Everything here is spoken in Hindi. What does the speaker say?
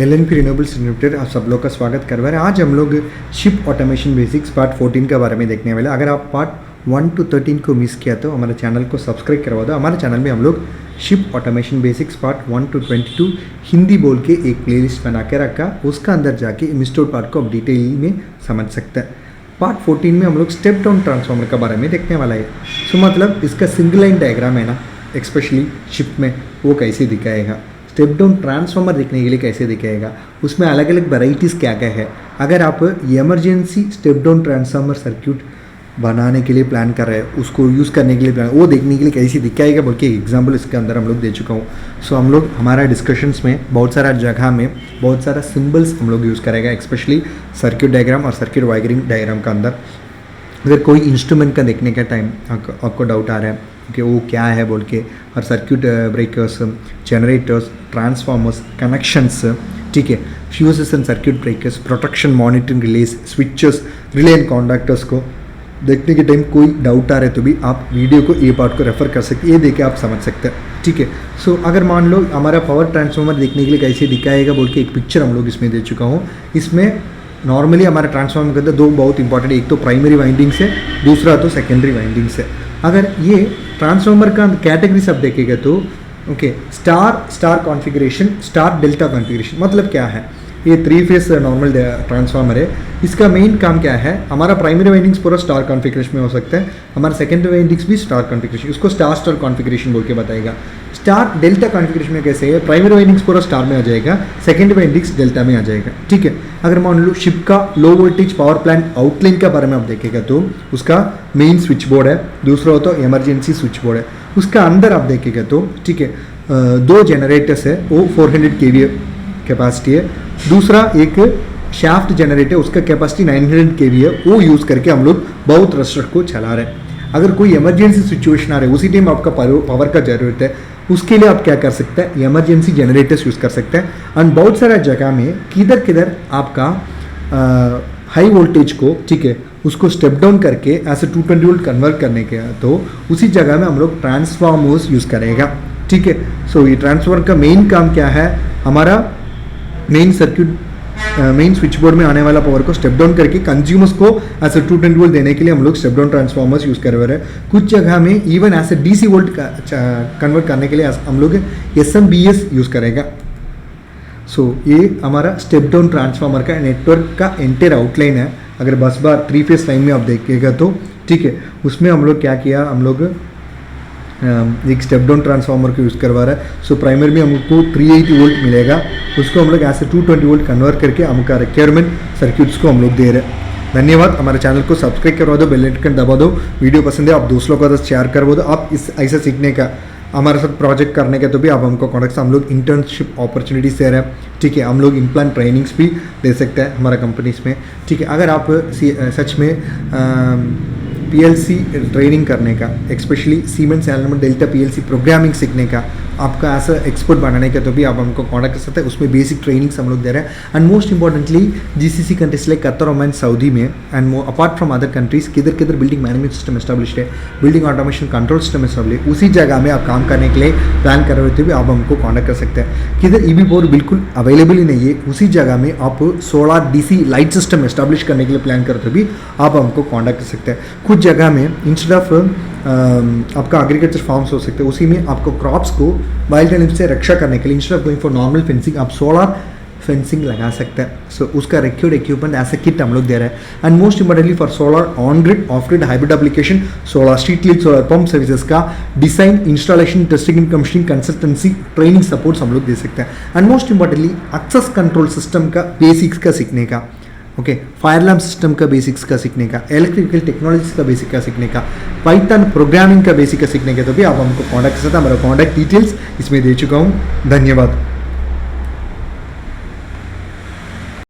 एलएनपी रिन्यूएबल्स लिमिटेड आप सब लोग का स्वागत कर रहे हैं। आज हम लोग शिप ऑटोमेशन बेसिक्स पार्ट 14 के बारे में देखने वाले। अगर आप पार्ट 1 to 13 को मिस किया तो हमारे चैनल को सब्सक्राइब करवा दो। हमारे चैनल में हम लोग ship automation basics part 1 to 22 Hindi बोल के एक प्लेलिस्ट बना के रखा, उसका अंदर जाके इमिस्टोर पार्ट को आप डिटेल में समझ सकते हैं। पार्ट 14 में हम लोग स्टेप डाउन ट्रांसफार्मर के बारे में देखने वाला है। सो मतलब इसका सिंगल लाइन डायग्राम है ना, एक्सपेशली शिप में वो कैसे दिखाएगा, स्टेप डाउन ट्रांसफार्मर देखने के लिए कैसे दिखाएगा, उसमें अलग अलग वैराइटीज़ क्या क्या है। अगर आप emergency step down transformer circuit बनाने के लिए प्लान कर रहे हैं, उसको यूज़ करने के लिए प्लान, वो देखने के लिए कैसे दिखाएगा बोल के एग्जाम्पल इसके अंदर हम लोग दे चुका हूँ। सो हम लोग हमारा डिस्कशंस में बहुत सारा जगह में बहुत सारा सिम्बल्स हम लोग यूज़ करेगा, एक्सपेशली सर्क्यूट डायग्राम और सर्क्यूट वायरिंग डायग्राम का अंदर। अगर कोई इंस्ट्रूमेंट का देखने का टाइम आपको डाउट आ रहा है कि वो क्या है बोल के, और circuit breakers, generators, transformers, connections, ठीक है, fuses and circuit breakers, protection monitoring relays, switches, relay and conductors को देखने के टाइम कोई डाउट आ रहे तो भी आप वीडियो को ये पार्ट को रेफर कर सकते, ये देख के आप समझ सकते हैं, ठीक है। सो अगर मान लो हमारा पावर ट्रांसफार्मर देखने के लिए कैसे दिखाएगा बोल के एक पिक्चर हम लोग इसमें दे चुका हूँ। इसमें नॉर्मली हमारा ट्रांसफार्मर के अंदर दो बहुत इंपॉर्टेंट, एक तो प्राइमरी वाइंडिंग्स है, दूसरा तो सेकेंडरी वाइंडिंग्स है। अगर ये ट्रांसफार्मर का कैटेगरी सब देखेगा तो okay, star configuration, star delta configuration मतलब क्या है। ये 3 फेस नॉर्मल ट्रांसफार्मर है। इसका मेन काम क्या है, हमारा प्राइमरी वाइंडिंग्स पूरा स्टार कॉन्फ़िगरेशन में हो सकता है, हमारा सेकेंडरी वाइंडिंग्स भी स्टार कॉन्फ़िगरेशन, उसको स्टार कॉन्फ़िगरेशन बोल के बताएगा। स्टार डेल्टा कॉन्फ़िगरेशन में कैसे है, प्राइमरी वाइंडिंग्स पूरा स्टार में आ जाएगा, सेकेंडरी वाइंडिंग्स डेल्टा में आ जाएगा, ठीक है। अगर मान लो शिप का low voltage power plant outline के बारे में आप देखेगा तो उसका मेन स्विच बोर्ड है, दूसरा हो तो इमरजेंसी स्विच बोर्ड है। उसका अंदर आप देखेगा तो ठीक है, 2 जनरेटर्स है, वो 400 kVA कैपेसिटी है, दूसरा एक शाफ्ट जनरेटर, उसका कैपेसिटी 900 kVA है, वो यूज़ करके हम लोग बहुत रस्टर को चला रहे हैं। अगर कोई इमरजेंसी सिचुएशन आ रहा है, उसी टाइम आपका पावर का ज़रूरत है, उसके लिए आप क्या कर सकते हैं, इमरजेंसी जनरेटर्स यूज़ कर सकते हैं। और बहुत सारा जगह में किधर किधर आपका हाई वोल्टेज को, ठीक है, उसको स्टेप डाउन करके ऐसे 220 वोल्ट कन्वर्ट करने के, तो उसी जगह में हम लोग ट्रांसफार्मर्स यूज़ करेगा, ठीक है। सो ये ट्रांसफार्मर का मेन काम क्या है, हमारा main circuit main switch board में आने वाला पावर को स्टेप डाउन करके कंज्यूमर्स को ऐसे 220 वोल्ट देने के लिए हम लोग स्टेप डाउन ट्रांसफार्मर्स यूज़ कर रहे हैं। कुछ जगह में इवन ऐसे DC वोल्ट कन्वर्ट करने के लिए हम लोग SMBS यूज़ करेगा। सो ये हमारा स्टेप डाउन ट्रांसफार्मर का नेटवर्क का एंटायर आउटलाइन है। अगर बस बार 3 फेस लाइन में आप देखिएगा तो ठीक है, उसमें हम लोग क्या किया, हम लोग एक स्टेप डाउन ट्रांसफार्मर को यूज़ करवा रहा है। सो प्राइमरी में हमको 380 वोल्ट मिलेगा, उसको हम लोग ऐसे 220 वोल्ट कन्वर्ट करके हमका रिक्वायरमेंट सर्क्यूट्स को हम लोग दे रहे हैं। धन्यवाद। हमारे चैनल को सब्सक्राइब करवा दो, बेल आइकन दबा दो, वीडियो पसंद है आप दूसरों को शेयर करवा दो। आप इस ऐसा सीखने का, हमारे साथ प्रोजेक्ट करने का तो भी आप हमको कॉन्टेक्ट, हम लोग इंटर्नशिप अपॉर्चुनिटीज दे रहे हैं, ठीक है। हम लोग इम्प्लांट ट्रेनिंग्स भी दे सकते हैं हमारा कंपनीज में, ठीक है। अगर आप सच में PLC ट्रेनिंग करने का, especially siemens element delta PLC programming सीखने का, आपका ऐसा एक्सपर्ट बनाने का तो भी आप हमको कॉन्टैक्ट कर सकते हैं। उसमें बेसिक ट्रेनिंग्स हम लोग दे रहे हैं। And most importantly GCC countries like Qatar, Oman, Saudi में and apart from other countries किधर किधर बिल्डिंग मैनेजमेंट सिस्टम एस्टेब्लिश्ड है, building automation control system establish, उसी जगह में आप काम करने के लिए प्लान कर रहे हो तो भी आप हमको कॉन्टैक्ट कर सकते हैं। किधर EB बोर्ड बिल्कुल अवेलेबल ही नहीं है, उसी जगह में आप solar DC light system establish करने के लिए प्लान करते भी आप हमको कॉन्टैक्ट कर सकते हैं। कुछ जगह में इंस्टेड ऑफ आपका एग्रीकल्चर फार्म्स हो सकते हैं, उसी में आपको क्रॉप्स को वाइल्ड एनिमल से रक्षा करने के लिए instead of going for normal fencing आप सोलर फेंसिंग लगा सकते हैं। सो उसका रिक्वायर्ड इक्विपमेंट ऐसे किट हम लोग दे रहे हैं। And most importantly for solar on grid, off grid, hybrid application, solar street light, solar pump services का design, installation, testing and commissioning, consultancy, training supports हम लोग दे सकते हैं। And most importantly access control system का बेसिक्स का सीखने का, ओके, फायर अलार्म सिस्टम का बेसिक्स का सीखने का, इलेक्ट्रिकल टेक्नोलॉजीज का बेसिक का सीखने का, पाइथन प्रोग्रामिंग का बेसिक का सीखने का तो भी आप हमको कॉन्टैक्ट कर सकते हैं। हमारा कॉन्टैक्ट डिटेल्स इसमें दे चुका हूँ। धन्यवाद।